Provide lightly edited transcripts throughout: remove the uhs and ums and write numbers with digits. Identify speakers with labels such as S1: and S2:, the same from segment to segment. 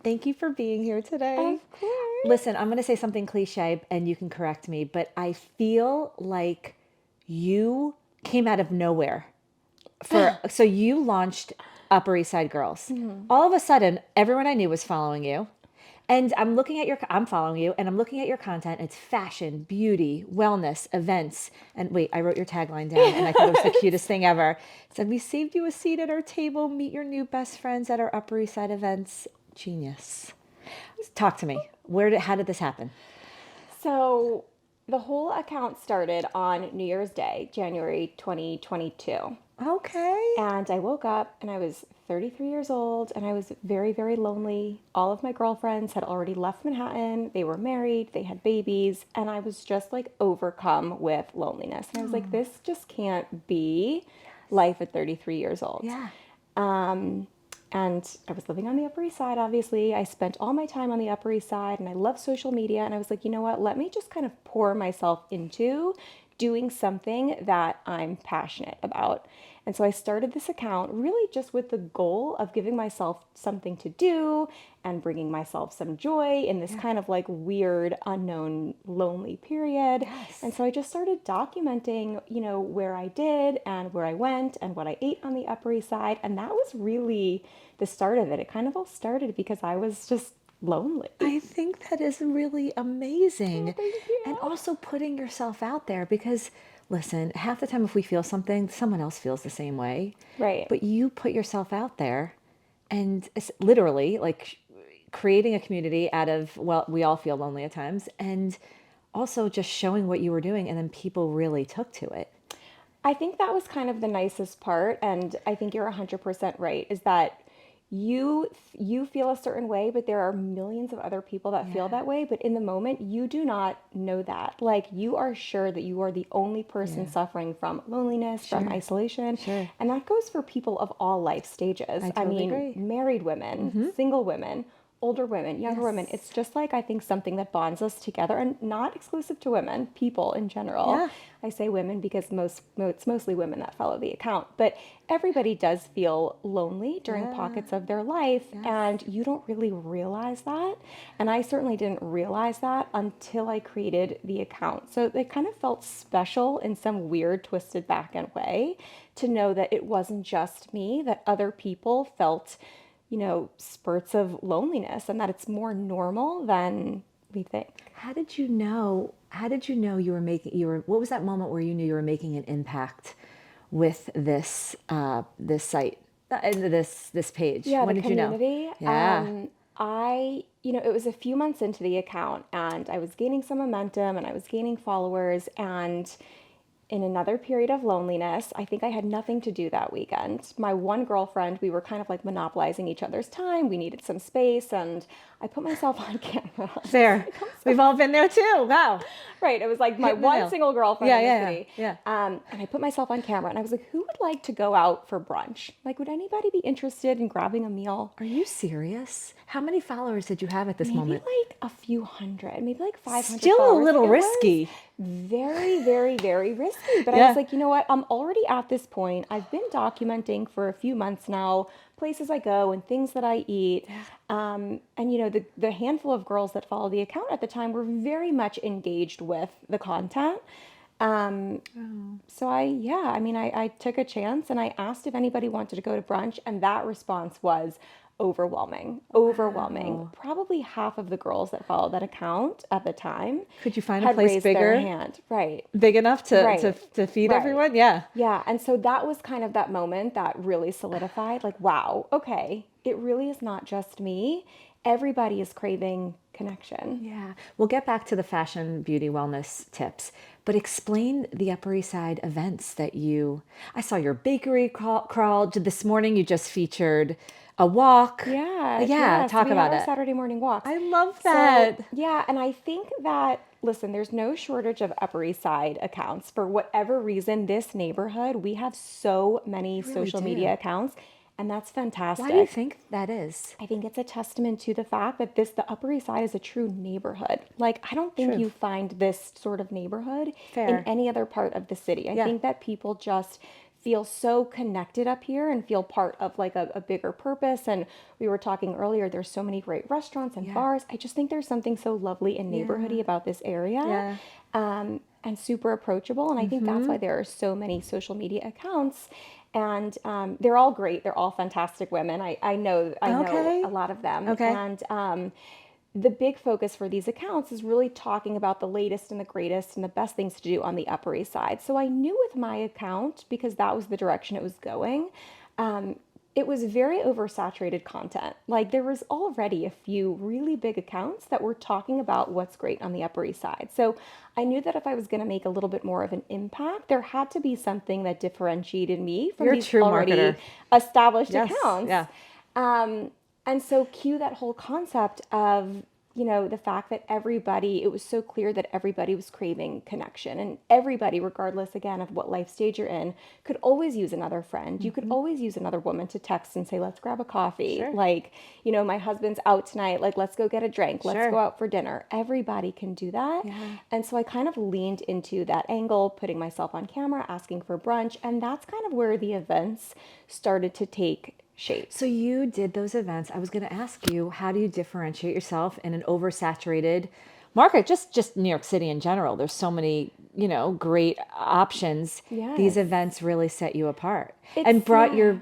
S1: Thank you for being here today.
S2: Of course.
S1: Listen, I'm going to say something cliche and you can correct me, but I feel like you came out of nowhere. So you launched Upper East Side Girls. All of a sudden, everyone I knew was following you. And I'm following you and I'm looking at your content. It's fashion, beauty, wellness, events. And wait, I wrote your tagline down and I thought it was the cutest thing ever. It said, we saved you a seat at our table. Meet your new best friends at our Upper East Side events. Genius. Talk to me. How did this happen?
S2: So the whole account started on New Year's Day, January 2022.
S1: Okay.
S2: And I woke up and I was 33 years old and I was very, very lonely. All of my girlfriends had already left Manhattan. They were married, they had babies, and I was just like overcome with loneliness. And I was like, this just can't be life at 33 years old.
S1: Yeah.
S2: And I was living on the Upper East Side, obviously. I spent all my time on the Upper East Side and I love social media. And I was like, you know what? Let me just kind of pour myself into doing something that I'm passionate about. And so I started this account really just with the goal of giving myself something to do and bringing myself some joy in this kind of like weird, unknown, lonely period.
S1: Yes.
S2: And so I just started documenting, where I did and where I went and what I ate on the Upper East Side. And that was really the start of it. It kind of all started because I was just lonely.
S1: I think that is really amazing.
S2: Oh, thank you.
S1: And also putting yourself out there because, listen, half the time if we feel something, someone else feels the same way.
S2: Right.
S1: But you put yourself out there and it's literally like creating a community out of, well, we all feel lonely at times. And also just showing what you were doing and then people really took to it.
S2: I think that was kind of the nicest part. And I think you're 100% right, is that you feel a certain way, but there are millions of other people that feel that way. But in the moment, you do not know that. Like you are sure that you are the only person suffering from loneliness, from isolation.
S1: Sure.
S2: And that goes for people of all life stages.
S1: I totally agree.
S2: Married women, single women, older women, younger women. It's just like, I think something that bonds us together and not exclusive to women, people in general.
S1: Yeah.
S2: I say women because it's mostly women that follow the account, but everybody does feel lonely during pockets of their life and you don't really realize that. And I certainly didn't realize that until I created the account. So it kind of felt special in some weird, twisted back end way to know that it wasn't just me, that other people felt spurts of loneliness and that it's more normal than we think.
S1: How did you know what was that moment where you knew you were making an impact with this site and this page?
S2: Yeah,
S1: when
S2: the
S1: did you know?
S2: community.
S1: Yeah.
S2: It was a few months into the account and I was gaining some momentum and I was gaining followers, and in another period of loneliness, I think I had nothing to do that weekend. My one girlfriend, we were kind of like monopolizing each other's time. We needed some space and I put myself on camera.
S1: There. We've all been there too. Wow.
S2: Right. It was like my
S1: Hitting the
S2: one
S1: nail.
S2: single girlfriend in the
S1: Yeah.
S2: city.
S1: Yeah.
S2: And I put myself on camera and I was like, who would like to go out for brunch? Like, would anybody be interested in grabbing a meal?
S1: Are you serious? How many followers did you have at this
S2: Maybe
S1: moment?
S2: like a few hundred, maybe like 500
S1: Still a
S2: followers.
S1: little
S2: It was
S1: risky.
S2: very, very, very risky. But I
S1: Yeah.
S2: was like, you know what? I'm already at this point. I've been documenting for a few months now, places I go and things that I eat. And the handful of girls that follow the account at the time were very much engaged with the content. So I took a chance and I asked if anybody wanted to go to brunch, and that response was overwhelming. Probably half of the girls that followed that account at the time
S1: Could you find a
S2: had
S1: place
S2: raised their
S1: bigger,
S2: hand. Right.
S1: big enough to feed
S2: Right.
S1: everyone? Yeah.
S2: Yeah. And so that was kind of that moment that really solidified, like, wow, okay, it really is not just me. Everybody is craving connection.
S1: Yeah. We'll get back to the fashion, beauty, wellness tips, but explain the Upper East Side events I saw your bakery crawl. This morning you just featured a walk.
S2: Yeah. So
S1: Talk
S2: we
S1: about
S2: had our
S1: it.
S2: Saturday morning walks.
S1: I love that.
S2: So, yeah, and I think that, listen, there's no shortage of Upper East Side accounts. For whatever reason, this neighborhood, we have so many social media accounts, and that's fantastic.
S1: Why do you think that is?
S2: I think it's a testament to the fact that the Upper East Side is a true neighborhood. Like, I don't think you find this sort of neighborhood in any other part of the city. I think that people just feel so connected up here and feel part of like a bigger purpose. And we were talking earlier, there's so many great restaurants and
S1: Yeah.
S2: bars. I just think there's something so lovely and
S1: Yeah.
S2: neighborhoody about this area,
S1: Yeah.
S2: and super approachable. And I think that's why there are so many social media accounts. And they're all great. They're all fantastic women. I know
S1: Okay.
S2: a lot of them.
S1: Okay.
S2: And the big focus for these accounts is really talking about the latest and the greatest and the best things to do on the Upper East Side. So I knew with my account, because that was the direction it was going, it was very oversaturated content. Like there was already a few really big accounts that were talking about what's great on the Upper East Side. So I knew that if I was going to make a little bit more of an impact, there had to be something that differentiated me from
S1: You're a
S2: these
S1: true marketer.
S2: already established
S1: Yes.
S2: accounts.
S1: Yeah.
S2: Um, and so cue that whole concept of, the fact that it was so clear that everybody was craving connection, and everybody, regardless again of what life stage you're in, could always use another friend. You could always use another woman to text and say, let's grab a coffee.
S1: Sure.
S2: Like, my husband's out tonight. Like, let's go get a drink. Let's
S1: Sure.
S2: go out for dinner. Everybody can do that.
S1: Yeah.
S2: And so I kind of leaned into that angle, putting myself on camera, asking for brunch. And that's kind of where the events started to take shape.
S1: So you did those events. I was going to ask you, how do you differentiate yourself in an oversaturated market? Just New York City in general. There's so many, great options.
S2: Yes.
S1: These events really set you apart
S2: It's,
S1: and brought
S2: yeah.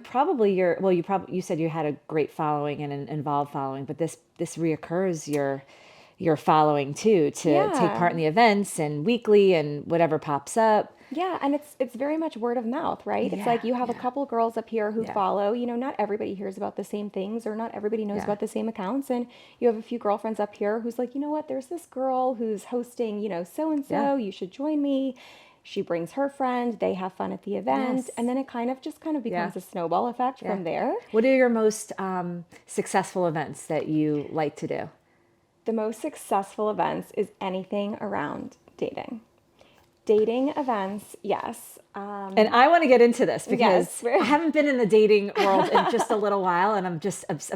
S1: you said you had a great following and an involved following, but this reoccurs your following too, to take
S2: Yeah.
S1: part in the events and weekly and whatever pops up.
S2: Yeah, and it's very much word of mouth, right? It's
S1: Yeah.
S2: like you have a
S1: Yeah.
S2: couple girls up here who
S1: Yeah.
S2: follow. Not everybody hears about the same things, or not everybody knows
S1: Yeah.
S2: about the same accounts. And you have a few girlfriends up here who's like, you know what, there's this girl who's hosting, so and
S1: Yeah.
S2: so, you should join me. She brings her friend, they have fun at the event,
S1: Yes.
S2: and then it kind of becomes
S1: Yeah.
S2: a snowball effect
S1: Yeah.
S2: from there.
S1: What are your most successful events that you like to do?
S2: The most successful events is anything around dating. Dating events, yes.
S1: And I want to get into this because
S2: Yes.
S1: I haven't been in the dating world in just a little while, and I'm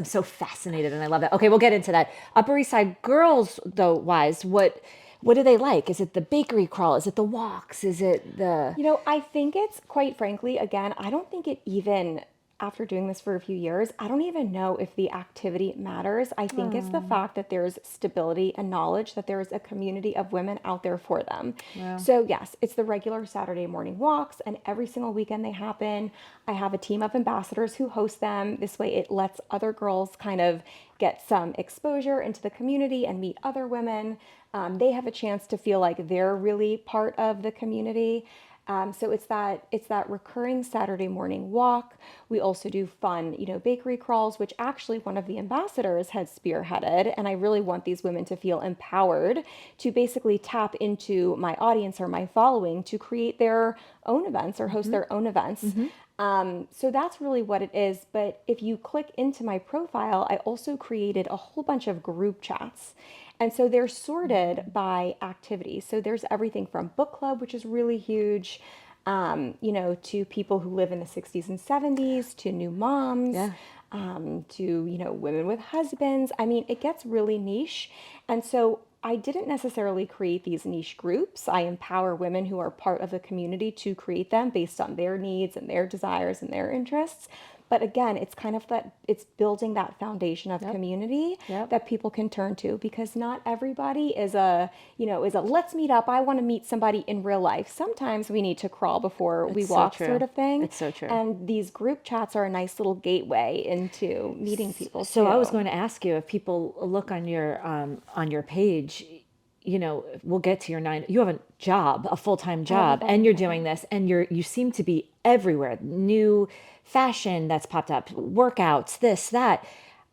S1: so fascinated, and I love that. Okay, we'll get into that. Upper East Side girls, though, wise, what do they like? Is it the bakery crawl? Is it the walks? Is it the
S2: I think it's, quite frankly, again, I don't think it even, after doing this for a few years, I don't even know if the activity matters. I think it's the fact that there's stability and knowledge that there is a community of women out there for them.
S1: Wow.
S2: So, yes, it's the regular Saturday morning walks, and every single weekend they happen. I have a team of ambassadors who host them. This way, it lets other girls kind of get some exposure into the community and meet other women. They have a chance to feel like they're really part of the community. So it's that recurring Saturday morning walk. We also do fun, bakery crawls, which actually one of the ambassadors had spearheaded. And I really want these women to feel empowered to basically tap into my audience or my following to create their own events or host their own events. So that's really what it is. But if you click into my profile, I also created a whole bunch of group chats. And so they're sorted by activity. So there's everything from book club, which is really huge, to people who live in the 60s and 70s, to new moms,
S1: Yeah.
S2: to, women with husbands. I mean, it gets really niche. And so I didn't necessarily create these niche groups. I empower women who are part of the community to create them based on their needs and their desires and their interests. But again, it's kind of that, it's building that foundation of community
S1: Yep.
S2: that people can turn to, because not everybody is a let's meet up. I want to meet somebody in real life. Sometimes we need to crawl before we
S1: It's so
S2: walk,
S1: true.
S2: sort of thing.
S1: It's so true.
S2: And these group chats are a nice little gateway into meeting people
S1: So
S2: too.
S1: I was going to ask you, if people look on your page, we'll get to you have a job, a full-time job, and you're doing this, and you seem to be everywhere. New fashion that's popped up, workouts, this, that.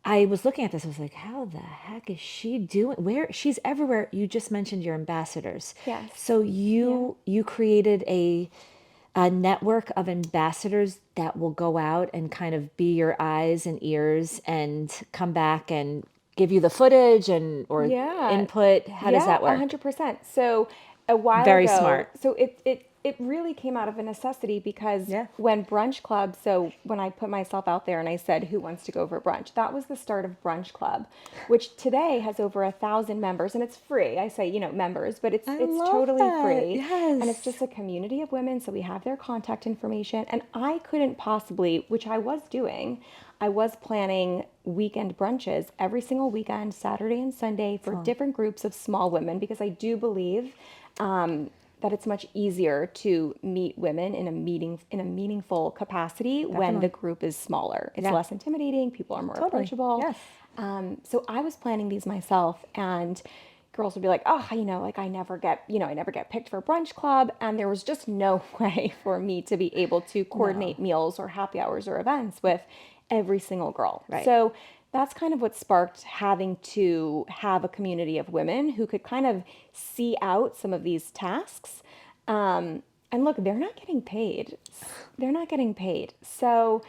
S1: I was looking at this, I was like, how the heck is she doing? Where she's everywhere. You just mentioned your ambassadors.
S2: Yes.
S1: So you created a network of ambassadors that will go out and kind of be your eyes and ears and come back and give you the footage or
S2: Yeah.
S1: input. How does that work?
S2: 100%. So a while
S1: Very
S2: ago,
S1: smart.
S2: so it it really came out of a necessity because
S1: Yeah.
S2: when brunch club, so when I put myself out there and I said, who wants to go for brunch? That was the start of brunch club, which today has over 1,000 members and it's free. I say, members, but it's
S1: I
S2: it's
S1: love
S2: totally
S1: that.
S2: free. And it's
S1: Yes.
S2: just a community of women. So we have their contact information. And I couldn't possibly, which I was doing, I was planning weekend brunches every single weekend, Saturday and Sunday, for
S1: Excellent.
S2: different groups of small women because I do believe that it's much easier to meet women in a meaningful capacity when the
S1: Definitely.
S2: group is smaller. It's
S1: Yeah.
S2: less intimidating. People are more
S1: Totally.
S2: approachable.
S1: Yes.
S2: So I was planning these myself, and girls would be like, "Oh, like I never get picked for brunch club," and there was just no way for me to be able to
S1: No.
S2: coordinate meals or happy hours or events with every single girl.
S1: Right.
S2: So that's kind of what sparked having to have a community of women who could kind of see out some of these tasks. And look, they're not getting paid. They're not getting paid. So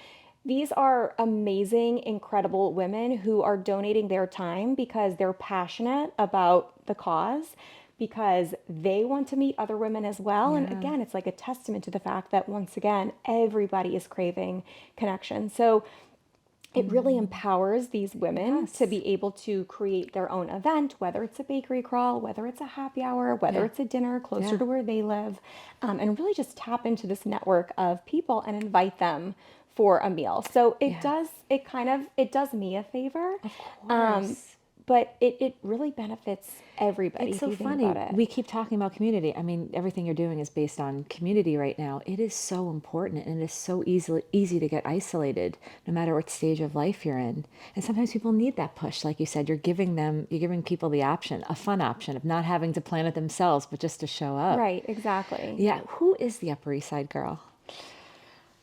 S2: these are amazing, incredible women who are donating their time because they're passionate about the cause, because they want to meet other women as well. And
S1: Yeah.
S2: again, it's like a testament to the fact that once again, everybody is craving connection. So it really empowers these women to
S1: Yes.
S2: be able to create their own event, whether it's a bakery crawl, whether it's a happy hour, whether
S1: Yeah.
S2: it's a dinner closer
S1: Yeah.
S2: to where they live, and really just tap into this network of people and invite them for a meal. So
S1: Yeah.
S2: it does me a favor,
S1: Of
S2: um,
S1: course.
S2: but it really benefits everybody
S1: It's
S2: if
S1: so
S2: you think
S1: funny.
S2: about it.
S1: We keep talking about community. I mean, everything you're doing is based on community right now. It is so important and it is so easy to get isolated no matter what stage of life you're in. And sometimes people need that push. Like you said, you're giving people the option, a fun option of not having to plan it themselves, but just to show up.
S2: Right, exactly.
S1: Yeah. Who is the Upper East Side girl?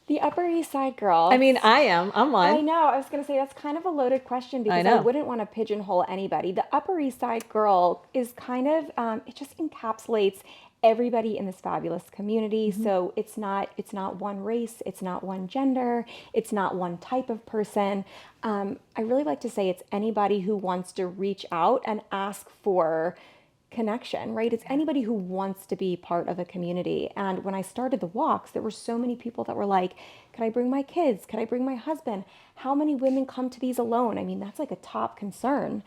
S2: The Upper East Side
S1: I
S2: girl.
S1: mean, I am. I'm
S2: I
S1: one.
S2: know. I was going to say that's kind of a loaded question
S1: I
S2: because I
S1: know.
S2: wouldn't want to pigeonhole anybody. The Upper East Side girl is kind of it just encapsulates everybody in this fabulous community. So it's not one race, it's not one gender, it's not one type of person. I really like to say it's anybody who wants to reach out and ask for connection, right? It's anybody who wants to be part of a community. And when I started the walks, there were so many people that were like, could I bring my kids? Could I bring my husband? How many women come to these alone? I mean, that's like a top concern.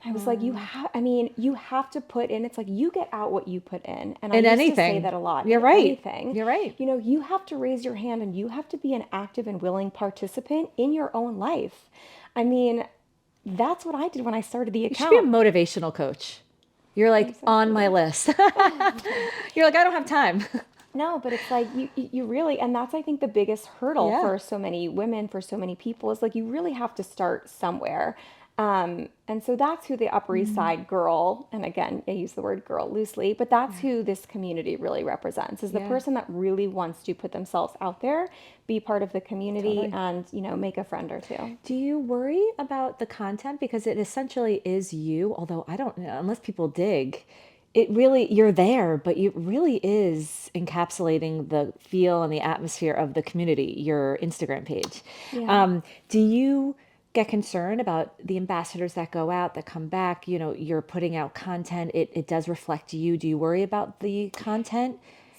S2: I was like, you have to put in, it's like you get out what you put in. And I
S1: In
S2: used to say
S1: anything.
S2: that a lot
S1: You're
S2: in
S1: right.
S2: anything.
S1: You're right.
S2: You have to raise your hand and you have to be an active and willing participant in your own life. I mean, that's what I did when I started the
S1: You should be a
S2: account.
S1: motivational coach. You're like on my
S2: Exactly.
S1: list. You're like, I don't have time.
S2: No, but it's like you really, and that's I think the biggest hurdle
S1: Yeah.
S2: for so many women, for so many people, is like you really have to start somewhere. And so that's who the Upper East Side girl, and again, I use the word girl loosely, but that's
S1: Yeah.
S2: who this community really represents, is the
S1: Yeah.
S2: person that really wants to put themselves out there, be part of the community,
S1: Totally.
S2: and, make a friend or two.
S1: Do you worry about the content because it essentially is you, although I don't know, unless people dig, it really you're there, but it really is encapsulating the feel and the atmosphere of the community, your Instagram page.
S2: Yeah.
S1: Do you get concerned about the ambassadors that go out, that come back? You're putting out content, it does reflect you. Do you worry about the content?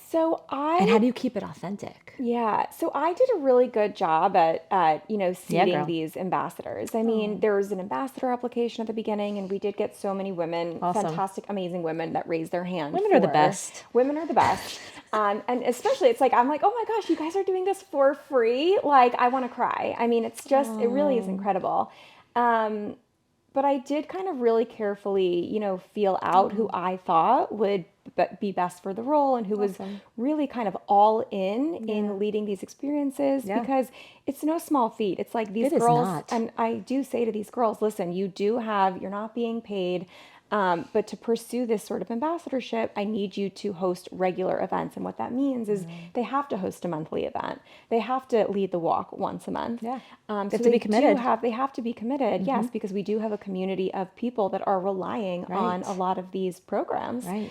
S2: So
S1: And how
S2: I
S1: do you keep it authentic?
S2: Yeah, so I did a really good job at
S1: Yeah,
S2: seeding
S1: girl.
S2: these ambassadors. I mean,
S1: Oh,
S2: there was an ambassador application at the beginning, and we did get so many women,
S1: awesome.
S2: fantastic, amazing women that raised their hand
S1: Women are the
S2: for
S1: best.
S2: women are the best. And especially, it's like I'm like, oh my gosh, you guys are doing this for free. Like, I want to cry. I mean, it really is
S1: Oh,
S2: incredible. Um, but I did kind of really carefully, feel out who
S1: oh,
S2: I thought would be best for the role and who was
S1: awesome.
S2: really kind of all
S1: Yeah.
S2: in leading these experiences
S1: Yeah.
S2: because it's no small feat. It's like these
S1: It is
S2: girls,
S1: not.
S2: and I do say to these girls, listen, you're not being paid. But to pursue this sort of ambassadorship, I need you to host regular events. And what that means is they have to host a monthly event. They have to lead the walk once a month.
S1: Yeah. They have
S2: So
S1: to be committed.
S2: they have to be committed, yes, because we do have a community of people that are relying on a
S1: Right.
S2: lot of these programs.
S1: Right.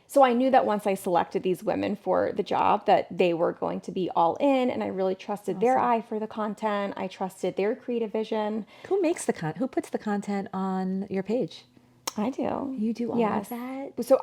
S2: So I knew that once I selected these women for the job that they were going to be all in, and I really trusted their
S1: Awesome.
S2: eye for the content. I trusted their creative vision.
S1: Who puts the content on your page?
S2: I do.
S1: You do all of
S2: Yes.
S1: that?
S2: So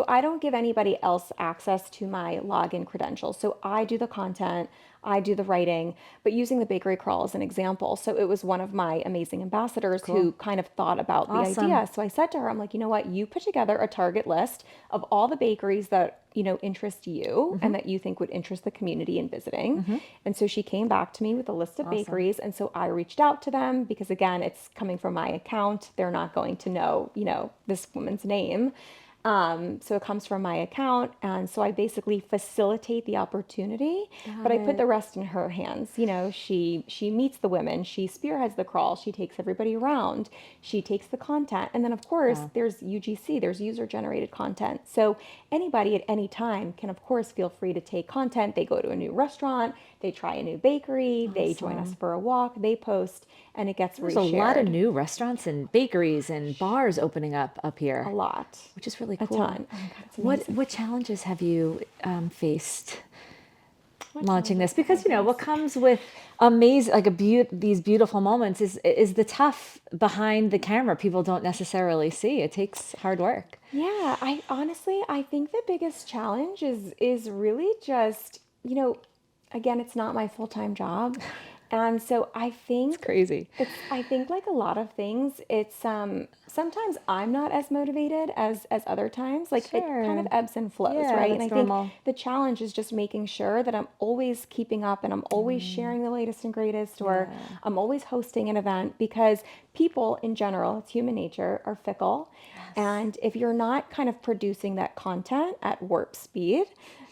S2: I don't give anybody else access to my login credentials. So I do the content, I do the writing, but using the bakery crawl as an example. So it was one of my amazing ambassadors
S1: Cool.
S2: who kind of thought about the
S1: Awesome.
S2: idea. So I said to her, I'm like, you know what? You put together a target list of all the bakeries that, interest you and that you think would interest the community in visiting. And so she came back to me with a list of
S1: Awesome.
S2: bakeries. And so I reached out to them because again, it's coming from my account. They're not going to know, this woman's name. So it comes from my account. And so I basically facilitate the opportunity, but
S1: Got
S2: I put
S1: it.
S2: the rest in her hands. She meets the women, she spearheads the crawl, she takes everybody around, she takes the content. And then of course there's UGC, there's user generated content. So anybody at any time can of course feel free to take content. They go to a new restaurant, they try a new bakery, they join us
S1: Awesome.
S2: for a walk, they post, and it gets
S1: There's a lot of
S2: reshared.
S1: new restaurants and bakeries and bars opening up
S2: A
S1: here,
S2: lot.
S1: which is really
S2: A
S1: cool.
S2: ton. Oh my God, it's
S1: What
S2: amazing.
S1: what challenges have you faced
S2: What
S1: launching
S2: challenges
S1: this?
S2: have I
S1: Because what
S2: faced?
S1: comes with amazing, like these beautiful moments is the tough behind the camera. People don't necessarily see. It takes hard work.
S2: Yeah, I think the biggest challenge is really just, again, it's not my full-time job. And so
S1: It's crazy.
S2: I think like a lot of things, it's sometimes I'm not as motivated as other times. Like it kind of
S1: Sure.
S2: ebbs and flows,
S1: Yeah,
S2: right? And I
S1: that's
S2: think
S1: normal.
S2: the challenge is just making sure that I'm always keeping up and I'm always sharing the latest and greatest, or
S1: Yeah.
S2: I'm always hosting an event because people in general, it's human nature, are fickle.
S1: Yes.
S2: And if you're not kind of producing that content at warp speed,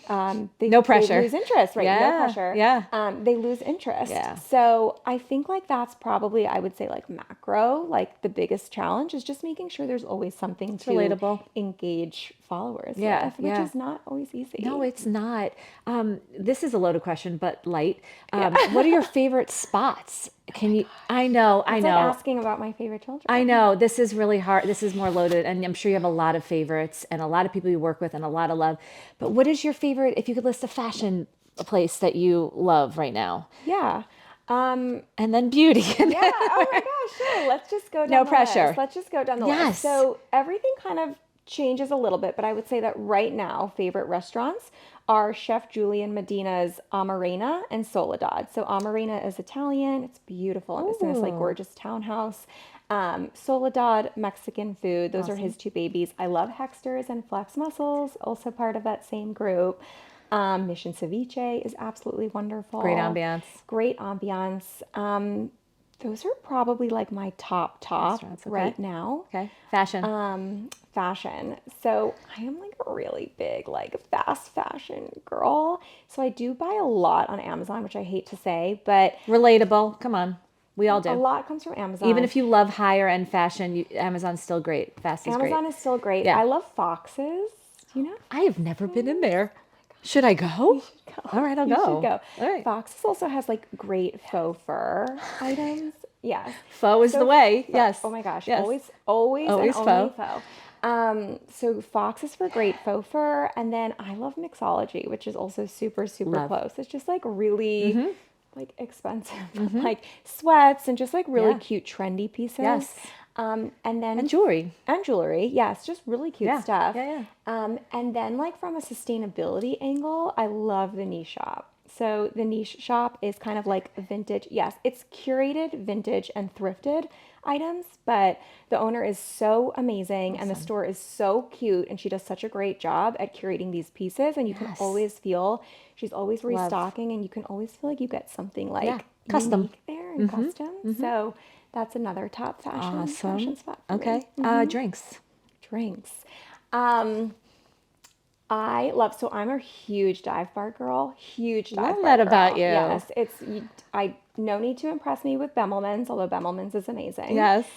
S1: No
S2: they
S1: pressure.
S2: lose interest, right? No
S1: Yeah.
S2: pressure.
S1: Yeah.
S2: They lose interest.
S1: Yeah.
S2: So I think like that's probably, I would say like macro, like the biggest challenge is just making sure there's always something
S1: It's
S2: to
S1: relatable.
S2: engage followers
S1: Yeah.
S2: with, which
S1: Yeah.
S2: is not always
S1: No,
S2: easy.
S1: it's not. This is a loaded question, but light. What are your favorite spots? Can you? I know, I
S2: That's like
S1: know,
S2: asking about my favorite
S1: I
S2: children.
S1: know. This is really hard. This is more loaded, and I'm sure you have a lot of favorites and a lot of people you work with and a lot of love. But what is your favorite? If you could list a fashion place that you love right now,
S2: Yeah. Um,
S1: and then beauty.
S2: Yeah. Oh my gosh. Sure. Let's just go
S1: No
S2: down the list.
S1: pressure.
S2: Let's just go down the list.
S1: Yes.
S2: So everything kind of changes a little bit, but I would say that right now, favorite restaurants are Chef Julian Medina's Amarena and Soledad. So Amarena is Italian. It's beautiful and it's in this like
S1: Oh,
S2: gorgeous townhouse. Soledad, Mexican food. Those are
S1: awesome.
S2: his two babies. I love Hexter's and Flex Mussels, also part of that same group. Mission Ceviche is absolutely
S1: Great
S2: wonderful.
S1: ambiance.
S2: Great ambiance. Those are probably like my top
S1: Restaurants. Okay.
S2: right now.
S1: Okay. Fashion.
S2: Fashion. So I am like a really big like fast fashion girl. So I do buy a lot on Amazon, which I hate to say, but
S1: Relatable. Come on. We all
S2: a
S1: do.
S2: lot comes from
S1: Even
S2: Amazon.
S1: if you love higher end fashion, Amazon's still great. Fast is great.
S2: Amazon is still great.
S1: Yeah.
S2: I love Foxes. Do you know?
S1: I have never been in there. Should I go?
S2: Go.
S1: All right, I'll
S2: You should
S1: go.
S2: go.
S1: All right.
S2: Foxes also has like great faux fur items. Yes.
S1: Faux is the way.
S2: Faux.
S1: Yes.
S2: Oh my gosh.
S1: Yes.
S2: Always and
S1: Always
S2: only
S1: faux.
S2: faux. So Fox is for great faux fur, and then I love Mixology, which is also super
S1: Love.
S2: close. It's just like really like expensive, like sweats and just like really
S1: Yeah.
S2: cute trendy pieces.
S1: Yes.
S2: And then
S1: And jewelry.
S2: and jewelry. Yes, just really cute
S1: Yeah.
S2: stuff.
S1: Yeah,
S2: And then like from a sustainability angle, I love the niche shop. So the niche shop is kind of like vintage. Yes, it's curated vintage and thrifted items, but the owner is so amazing and the
S1: Awesome.
S2: store is so cute and she does such a great job at curating these pieces and you can
S1: Yes.
S2: always feel she's always
S1: Love.
S2: restocking and you can always feel like you get something like
S1: Yeah. Custom.
S2: unique there and custom. So that's another top fashion
S1: Awesome.
S2: spot for me.
S1: Okay. Drinks.
S2: Drinks. I love, so I'm a huge dive bar girl, huge dive
S1: Love
S2: bar
S1: that about
S2: girl.
S1: you.
S2: Yes, I no need to impress me with Bemelmans, although Bemelmans is amazing.
S1: Yes.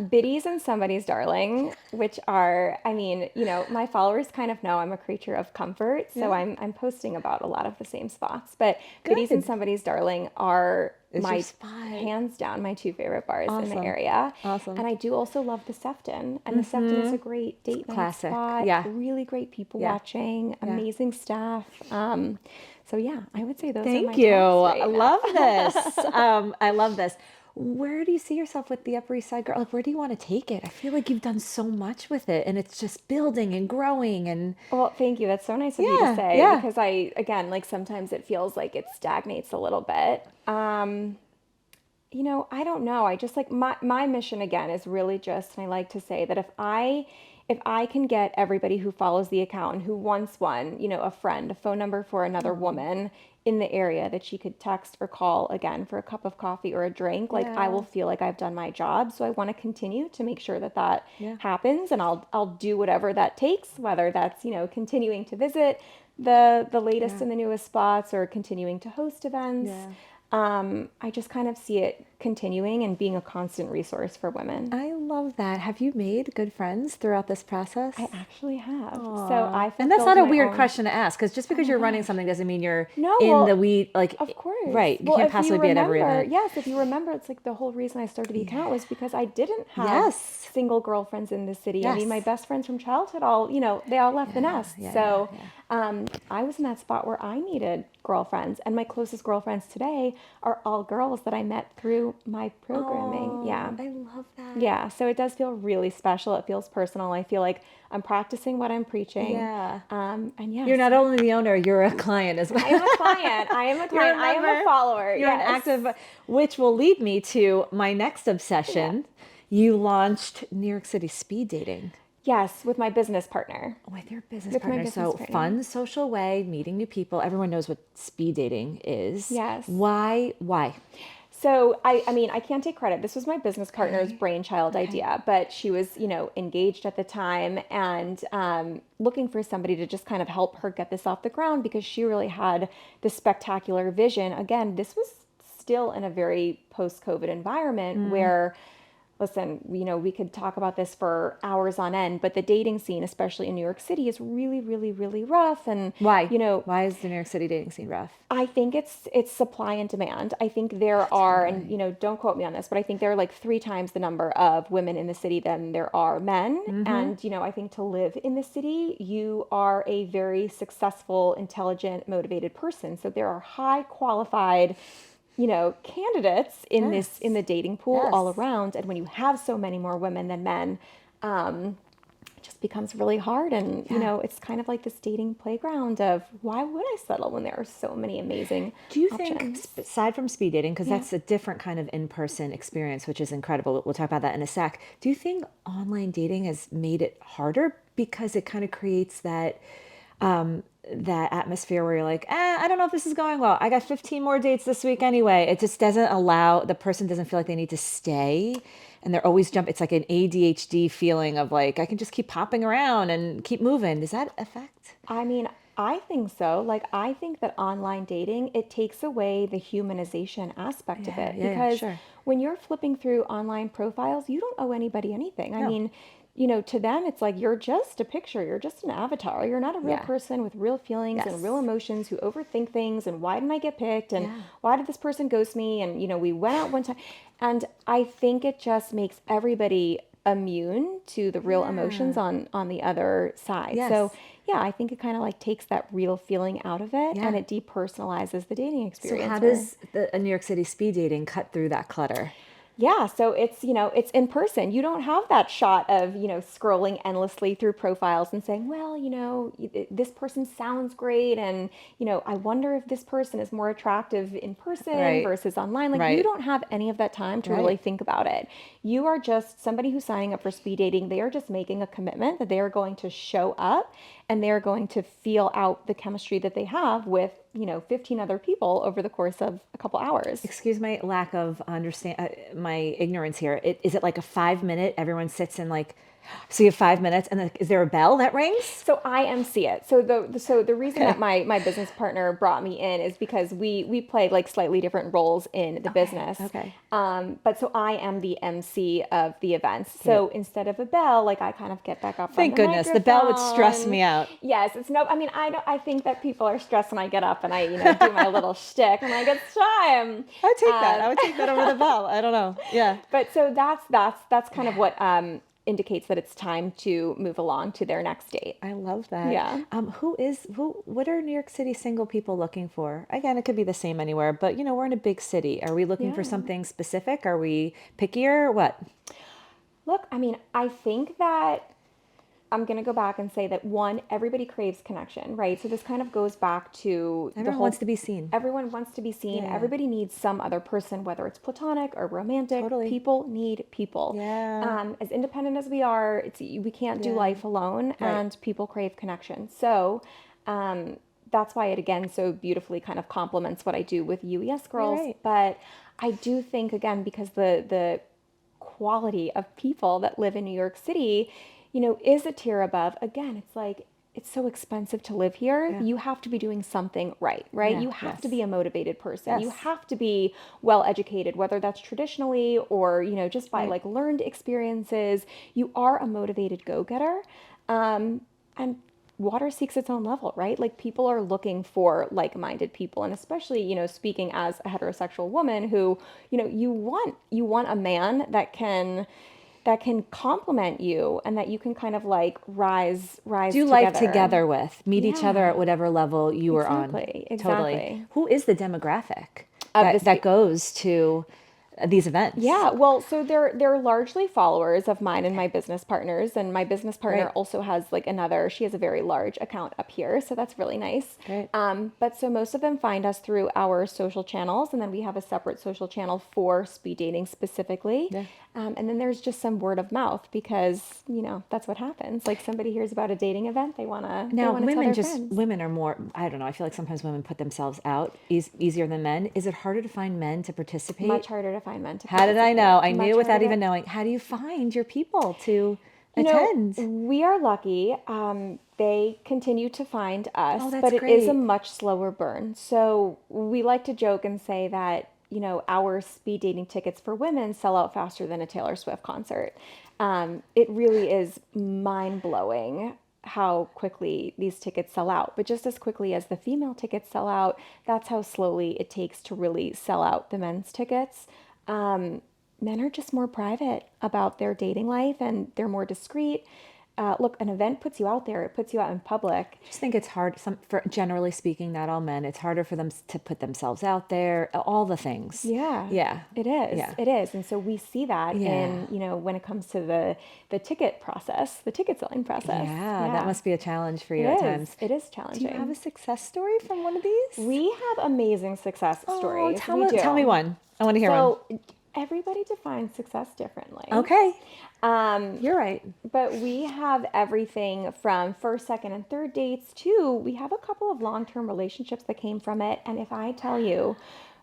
S2: Biddies and Somebody's Darling, which are, I mean, my followers kind of know I'm a creature of comfort, so
S1: Yeah.
S2: I'm posting about a lot of the same spots. But Biddies and
S1: Good.
S2: Somebody's Darling are
S1: Is your
S2: my
S1: spot.
S2: hands down my two favorite bars in the
S1: Awesome.
S2: area.
S1: Awesome.
S2: And I do also love the Sefton, and the Sefton is a great date night
S1: Classic.
S2: spot.
S1: Yeah.
S2: Really great people
S1: Yeah.
S2: watching, amazing staff. So yeah, I would say those are my
S1: Thank you.
S2: tops right
S1: I
S2: now.
S1: love this. I love this. where do you see yourself with the Upper East Side Girl? Like, where do you want to take it? I feel like you've done so much with it, and it's just building and growing. And
S2: Well, thank you. That's so nice of you to
S1: yeah,
S2: say
S1: yeah.
S2: because again, like sometimes it feels like it stagnates a little bit. I don't know. I just like my mission again is really just, and I like to say that if I can get everybody who follows the account and who wants one, a friend, a phone number for another
S1: Oh,
S2: woman in the area that she could text or call again for a cup of coffee or a drink, like I will
S1: yeah,
S2: feel like I've done my job. So I want to continue to make sure that that
S1: yeah,
S2: happens, and I'll do whatever that takes, whether that's, continuing to visit the latest
S1: yeah,
S2: and the newest spots or continuing to host events.
S1: yeah.
S2: I just kind of see it continuing and being a constant resource for women.
S1: I love that. Have you made good friends throughout this
S2: I
S1: process?
S2: actually have. So
S1: Aw.
S2: I
S1: And that's
S2: fulfilled
S1: not a
S2: my
S1: weird
S2: own.
S1: question to ask, because just
S2: Oh
S1: because
S2: my
S1: you're running
S2: gosh.
S1: something doesn't mean you're
S2: No,
S1: in the
S2: well,
S1: weed. Like,
S2: of course.
S1: right. You
S2: Well,
S1: can't
S2: if you
S1: possibly be at every
S2: remember,
S1: event.
S2: yes, if you remember, it's like the whole reason I started the account was because I didn't have
S1: Yes.
S2: single girlfriends in the city. I mean, my
S1: Yes.
S2: best friends from childhood all, they all left the
S1: Yeah,
S2: nest.
S1: yeah, yeah,
S2: So
S1: yeah.
S2: I was in that spot where I needed girlfriends, and my closest girlfriends today are all girls that I met through my programming.
S1: Oh,
S2: Yeah.
S1: I love that.
S2: Yeah, so it does feel really special. It feels personal. I feel like I'm practicing what I'm preaching.
S1: Yeah.
S2: And
S1: You're
S2: yes,
S1: not only the owner, you're a client as well.
S2: I am a client. I am a
S1: You're
S2: client.
S1: a
S2: I am a
S1: member.
S2: follower.
S1: You're an
S2: Yes.
S1: active, which will lead me to my next
S2: Yeah.
S1: obsession. You launched New York City speed dating
S2: Yes, with my business partner.
S1: with your business
S2: With my
S1: partner.
S2: business
S1: So
S2: partner.
S1: fun, social way, meeting new people. Everyone knows what speed dating is.
S2: Yes.
S1: Why? Why?
S2: So I mean, I can't take credit. This was my business partner's
S1: Okay.
S2: brainchild
S1: Okay.
S2: idea, but she was, engaged at the time and looking for somebody to just kind of help her get this off the ground because she really had this spectacular vision. Again, this was still in a very post-COVID environment
S1: Mm.
S2: where listen, we could talk about this for hours on end, but the dating scene, especially in New York City, is really, really, really rough. And,
S1: Why?
S2: you know,
S1: Why is the New York City dating scene rough?
S2: I think it's supply and demand. I think there are, and
S1: Totally.
S2: don't quote me on this, but I think there are like three times the number of women in the city than there are men.
S1: Mm-hmm.
S2: And I think to live in the city, you are a very successful, intelligent, motivated person. So there are high qualified, candidates in
S1: Yes.
S2: the dating pool all
S1: Yes.
S2: around. And when you have so many more women than men, it just becomes really hard. And
S1: Yeah.
S2: it's kind of like this dating playground of why would I settle when there are so many amazing
S1: Do you think,
S2: options?
S1: aside from speed dating, because
S2: Yeah.
S1: that's a different kind of in-person experience, which is incredible. We'll talk about that in a sec. Do you think online dating has made it harder because it kind of creates that atmosphere where you're like, I don't know if this is going well. I got 15 more dates this week anyway. It just doesn't allow the person doesn't feel like they need to stay, and they're always jump. It's like an ADHD feeling of like I can just keep popping around and keep moving. Does that affect?
S2: I mean, I think so. Like, I think that online dating, it takes away the humanization aspect of
S1: Yeah,
S2: it
S1: yeah, yeah,
S2: because
S1: sure.
S2: when you're flipping through online profiles, you don't owe anybody anything. I
S1: No.
S2: mean, to them, it's like you're just a picture, you're just an avatar. You're not a real
S1: Yeah.
S2: person with real feelings and real
S1: Yes.
S2: emotions who overthink things and why didn't I get picked and
S1: Yeah.
S2: why did this person ghost me? And, we went out one time. And I think it just makes everybody immune to the real emotions
S1: Yeah.
S2: on the other side. So
S1: Yes.
S2: yeah, I think it kind of like takes that real feeling out of it and
S1: Yeah.
S2: it depersonalizes the dating
S1: So how
S2: experience where
S1: does the New York City speed dating cut through that clutter?
S2: yeah, so it's in person. You don't have that shot of, scrolling endlessly through profiles and saying, well, this person sounds great and, I wonder if this person is more attractive in person
S1: Right.
S2: versus online. Like you
S1: Right.
S2: don't have any of that time to really
S1: Right.
S2: think about it. You are just somebody who's signing up for speed dating. They are just making a commitment that they are going to show up and they're going to feel out the chemistry that they have with, 15 other people over the course of a couple hours.
S1: Excuse my lack of understand, my ignorance here. Is it like a 5 minute? Everyone sits in like, so you have 5 minutes, and then is there a bell that rings?
S2: So I MC it. So the reason that
S1: Okay.
S2: my business partner brought me in is because we play like slightly different roles in the
S1: Okay.
S2: business.
S1: Okay.
S2: But so I am the MC of the events.
S1: Cute.
S2: So instead of a bell, like I kind of get back up on
S1: Thank
S2: the
S1: goodness. The bell would stress
S2: microphone.
S1: me out.
S2: Yes, it's no. I mean, I don't. I think that people are stressed when I get up and I do my little shtick and I get shy.
S1: I would take that. I would take that over the bell. I don't know. Yeah.
S2: But so that's kind of what indicates that it's time to move along to their next date.
S1: I love that.
S2: Yeah.
S1: What are New York City single people looking for? Again, it could be the same anywhere, but we're in a big city. Are we looking for
S2: Yeah.
S1: something specific? Are we pickier? What?
S2: Look, I mean, I think that I'm going to go back and say that one, everybody craves connection, right? So this kind of goes back to
S1: Everyone wants to be seen.
S2: Everyone wants to be seen.
S1: Yeah.
S2: Everybody needs some other person, whether it's platonic or romantic.
S1: Totally.
S2: People need people.
S1: Yeah.
S2: As independent as we are, we can't do life alone, and people crave connection. So that's why it again so beautifully kind of complements what I do with UES girls.
S1: Right.
S2: But I do think again, because the quality of people that live in New York City, is a tier above. Again, it's like, it's so expensive to live here.
S1: Yeah.
S2: You have to be doing something right?
S1: Yeah,
S2: You have to
S1: yes.
S2: be a motivated person. You
S1: Yes.
S2: have to be well educated, whether that's traditionally or, just by
S1: Right.
S2: like learned experiences. You are a motivated go-getter. And water seeks its own level, right? Like people are looking for like-minded people. And especially, speaking as a heterosexual woman who, you want a man that can complement you and that you can kind of like rise
S1: Do life together with, meet each other
S2: Yeah.
S1: at whatever level you are on.
S2: Exactly.
S1: Totally. Who is the demographic
S2: Of
S1: that goes to these events?
S2: Yeah, well, so they're largely followers of mine and my business partners, and my business partner
S1: Right.
S2: also has she has a very large account up here, so that's really nice.
S1: Great.
S2: But so most of them find us through our social channels, and then we have a separate social channel for speed dating specifically.
S1: Yeah.
S2: And then there's just some word of mouth because, that's what happens. Like somebody hears about a dating event, they wanna
S1: Now,
S2: tell their friends.
S1: women are more, I don't know, I feel like sometimes women put themselves out easier than men. Is it harder to find men to participate?
S2: Much harder to find men to
S1: How did I know? I
S2: participate. Much
S1: knew without
S2: harder
S1: even knowing. How do you find your people to
S2: You
S1: attend?
S2: know, we are lucky. They continue to find us,
S1: Oh, that's
S2: but it is a
S1: great.
S2: much slower burn. So we like to joke and say that, our speed dating tickets for women sell out faster than a Taylor Swift concert. It really is mind blowing how quickly these tickets sell out. But just as quickly as the female tickets sell out, that's how slowly it takes to really sell out the men's tickets. Men are just more private about their dating life and they're more discreet. Look, an event puts you out there. It puts you out in public.
S1: I just think it's hard, for generally speaking, not all men, it's harder for them to put themselves out there, all the things.
S2: Yeah.
S1: Yeah.
S2: It is.
S1: Yeah.
S2: It is. And so we see that
S1: Yeah.
S2: in, when it comes to the ticket process, the ticket selling process.
S1: Yeah, that must be a challenge for you
S2: It
S1: at
S2: is.
S1: times.
S2: It is
S1: Do
S2: challenging.
S1: you have a success story from one of these?
S2: We have amazing success stories.
S1: Tell
S2: We
S1: me,
S2: do.
S1: tell me one. I want to hear one.
S2: So everybody defines success differently.
S1: Okay. You're right.
S2: But we have everything from first, second, and third dates to we have a couple of long-term relationships that came from it. And if I tell you,